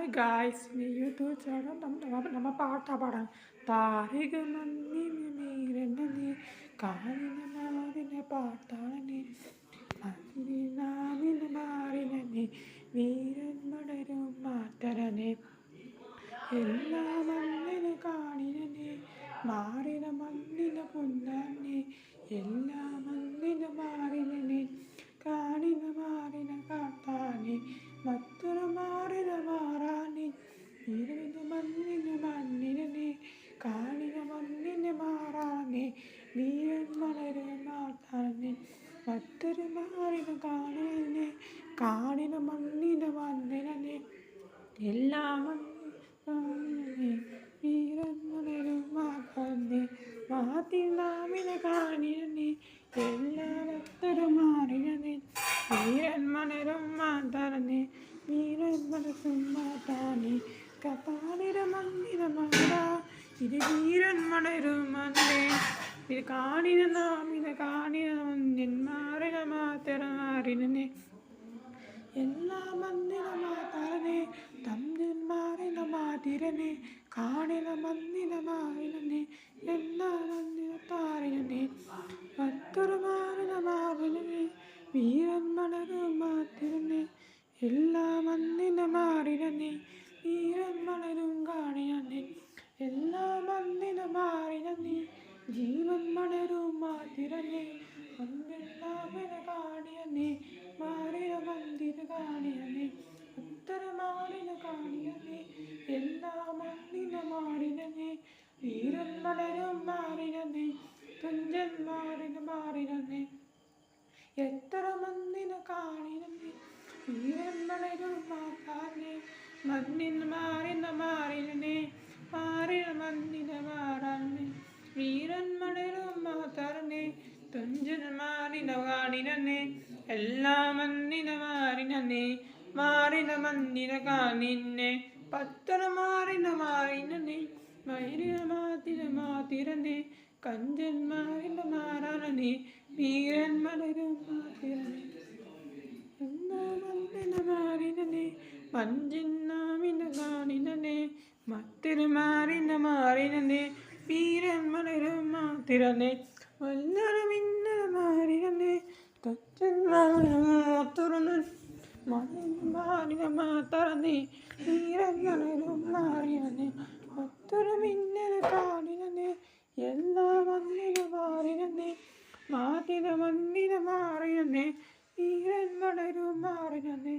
Hi guys, നീ YouTube channel നമ്മ പാട്ടാ പാടാൻ താരിക മണ്ണിന് നീരെന്നെ നീ കാലിന മാറിന പാട്ടാണ് നീ നാവിന് മാറിന നീ വീരൻ മടരും മാറ്റരനെ എല്ലാ മണ്ണിന് കാണിനെ മാറിന മണ്ണിന പുന്നാനെ എല്ലാ മണ്ണിന് മാറിനെ കാണിന മാറിന കാട്ടാനെ മറ്റൊരു മാറിന മാറാനെ ഇരുവിന് മണ്ണിന് മണ്ണിനെ കാണിന മണ്ണിന് മാറാനെ വീരൻ മലര് മാറ്റാനെ മറ്റൊരു മാറിന കാണിനെ കാണിന മണ്ണിന് മണ്ണിനെ എല്ലാ മണ്ണിനെ വീരൻ മലര് മാറ്റാനെ മാറ്റി നാമിനെ കാണിനെ എല്ലാ മറ്റൊരു മാറിനെ വീരൻ മലരും മാറ്റാനെ വീരൻ മലരും മാറ്റാനെ കപാലിര മണ്ണിന മാറാ ഇത് വീരൻ മലരും മണ്ണേ ഇത് കാണിന നാമിന കാണിന മഞ്ഞൻ മാറിന മാറ്റര മാറിനെ എല്ലാ മണ്ണിന മാതാരനെ തമ്മിൽ മാറിന മാതിരനെ കാണിന മണ്ണിന മാറിനെ എല്ലാ മണ്ണിന താറിനെ മറ്റൊരു മാറിന മാറിനെ വീരൻ മലരും മാതിരനെ എല്ലാ മണ്ണിന മാറിനെ വീരൻ മലരും കാണിനെ എല്ലാ മണ്ണിന മാറിനെ ജീവൻ മലരും മാതിരനെ മണ്ണെല്ലാമിന കാണിയനെ മാറിന മന്ദിര കാണിയനെ ഉത്തര മാറിന കാണിയനെ എല്ലാ മണ്ണിന മാറിനെ വീരൻ മലരും മാറിനെ തുഞ്ചൻ മാറിന മാറിനെ എത്ര മണ്ണിന കാണിനെ വീരൻ മലരും മാറ്റാനെ മണ്ണിന് മാറിന മാറിനെ മാറിന മണ്ണിന മാറാനെ വീരൻ മലരും മാതാരനെ തുഞ്ചൻ മാറിന കാണിനെ എല്ലാ മണ്ണിന മാറിനെ മാറിന മണ്ണിന കാണിനെ പത്തര മാറിന മാറിനെ മൈരിന മാതിര മാതിരനെ കഞ്ചൻ മാറിന മാറാനെ വീരൻ മലരും മാതിരനെ എല്ലാ മണ്ണിന മാറിനെ മഞ്ചിൻ നാമിന കാണിനെ മത്തിരി മാറിന മാറിനെ വീരൻ മലരും മാതിരനെ വല്ലര മിന്നല മാറിനെ തച്ചൻ മാറിന മാറിന മാതറനെ വീരൻ മലരും മാറിനെ മറ്റൊരു മിന്നല കാണിനെ എല്ലാ മണ്ണിന മാറിനെ മാതിര മണ്ണിന മാറിനെ വീരൻ മലരും മാറിനെ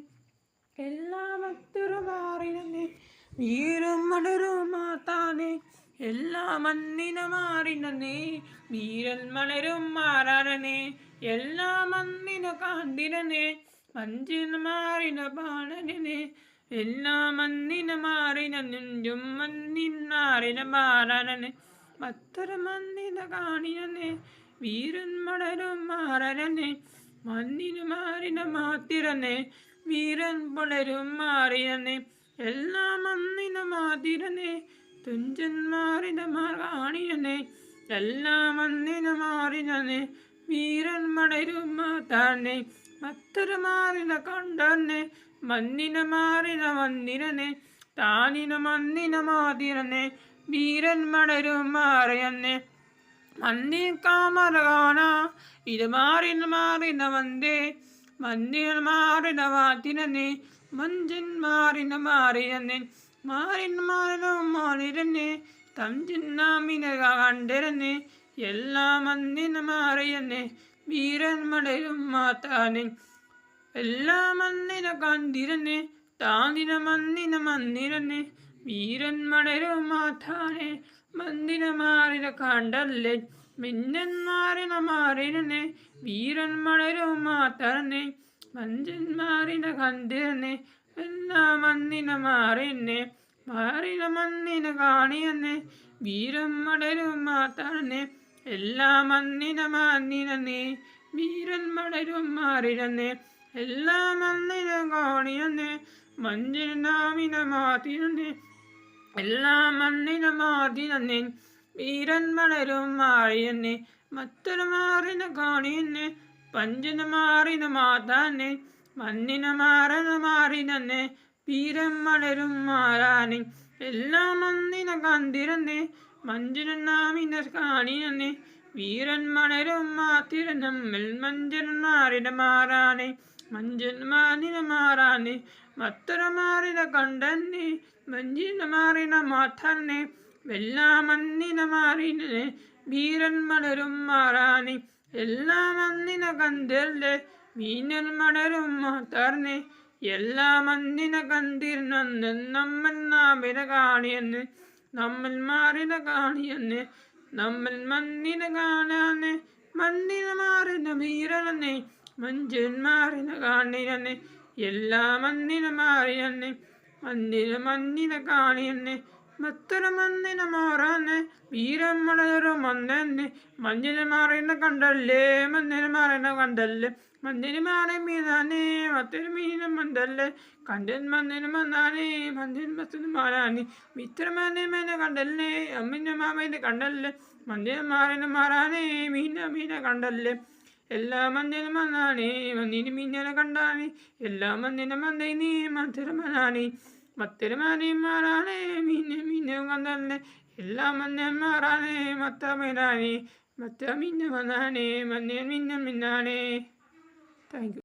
എല്ലാ മറ്റൊരു മാറിനെ വീരൻ മലരും മാതാനെ എല്ലാ മണ്ണിന മാറിനെ വീരൻ മലരും മാറാനെ എല്ലാ മണ്ണിന കാണ്ടിരനെ മഞ്ചിന മാറിന ബാണനെ എല്ലാ മണ്ണിന മാറിന നെഞ്ചും മണ്ണിനാറിന മാറാനെ മറ്റൊരു മണ്ണിന കാണിയനെ വീരൻ മലരും മാറനെ മണ്ണിന മാറിന മാത്തിരനെ വീരൻ പുലരും മാറിയനെ എല്ലാ മണ്ണിന മാതിരനെ തുഞ്ചൻ മാറിന കാണിയനെ എല്ലാ മണ്ണിന മാറിനെ വീരൻ മലരും മാതാനെ മറ്റൊരു മാറിന കണ്ടനെ മണ്ണിന മാറിന മന്ദിരനെ താനിന മണ്ണിന മാതിരനെ വീരൻ മലരും മാറിയനെ മന്നി കാമര കാണ ഇത് മാറിന മാറിന വന്തേ മന്ദിര മാറിന മാതിരനെ മഞ്ചൻ മാറിന മാറിയനെ മാറിന മാറിന മാറിരനെ തഞ്ചിൻ നാമിന കണ്ടരനെ എല്ലാ മണ്ണിന മാറിയനെ വീരൻ മലരും മാതാനെ എല്ലാ മണ്ണിന കണ്ടിരനെ താനിന മണ്ണിന മന്ദിരനെ വീരൻ മലരും മാതാനെ മന്ദിര മാറിന കണ്ടല്ലേ മിന്നൻ മാറിന മാറിനെ വീരൻ മലരും മാതാനെ മഞ്ചൻ മാറിന കണ്ടിരനെ എല്ലാ മണ്ണിന മാറിനെ മാറിന മണ്ണിന കാണിയനെ വീരൻ മലരും മാതാനെ എല്ലാ മണ്ണിന മാന്നിനെ വീരൻ മലരും മാറിനെ എല്ലാ മണ്ണിന കാണിയനെ മഞ്ചിന നാമിന മാതിരനെ എല്ലാ മണ്ണിന മാതിരനെ വീരൻ മലരും മാറിയനെ മറ്റൊരു മാറിന കാണിയനെ പഞ്ചിന മാറിന മാതാനെ മണ്ണിന മാറന മാറിനെ വീരം വളരും മാറാനെ എല്ലാം മന്ദിന കണ്ടിരുന്നേ മഞ്ചിൽ നാമിന കാണിയെന്നേ വീരൻ മണരും മാത്തിരനമ്മൽ മഞ്ചൽ മാറിന മാറാനെ മഞ്ചൽ മാറിന മാറാനെ മത്തര മാറിന കണ്ടന്നെ മഞ്ചിന മാറിന മാത്തന്നെ എല്ലാം മന്ദിന മാറിനെ വീരൻ മണരും മാറാനെ എല്ലാം മന്ദിന കണ്ടല്ലേ മീനൽ മണരും മാത്തർന്നെ എല്ലാം മന്ദിന കണ്ടിരുന്നെ നമ്മൾ നാമിന കാണിയെന്ന് നമ്മൾ മാറിന കാണിയെന്ന് നമ്മൾ മന്ദിന കാണാനെ മന്ദിന മാറിന വീരനെ മഞ്ചൻ മാറിന കാണിയെന്ന് എല്ലാ മന്ദിന മാറിയെന്ന് മന്ദിന കാണിയെന്ന് മത്തര മന്ദിന മാറാനെ വീരം മണയൊരു മന്ദന്നെ മഞ്ഞിന് മാറിന കണ്ടല്ലേ മന്ദിന് മാറിന കണ്ടല്ലേ മന്ദിന് മാറി മീനാനെ മറ്റൊരു മീനും മന്ദല്ലേ കണ്ടൻ മന്ദിന് മന്ദാനെ മന്ദിന് മത്തിന് മാറാനെ മിത്രമനെ കണ്ടല്ലേ അമ്മിൻ്റെ മാമനെ കണ്ടല്ലേ മന്ദിന് മാറിന മാറാനെ മീന കണ്ടല്ലേ എല്ലാ മന്ദിനും വന്നാണേ മന്ദിന് മീനെ കണ്ടാനെ എല്ലാ മന്ദിനും മന്ദൈനീ മധുരമനാണി മത്തരമാനെ മാറാനെ മീനെ കണ്ടല്ലേ എല്ലാ മന്ദിനും മാറാനെ മീനാനെ മീന വന്നാണേ മന്ദിന് മിന്നാണേ താങ്ക് യു.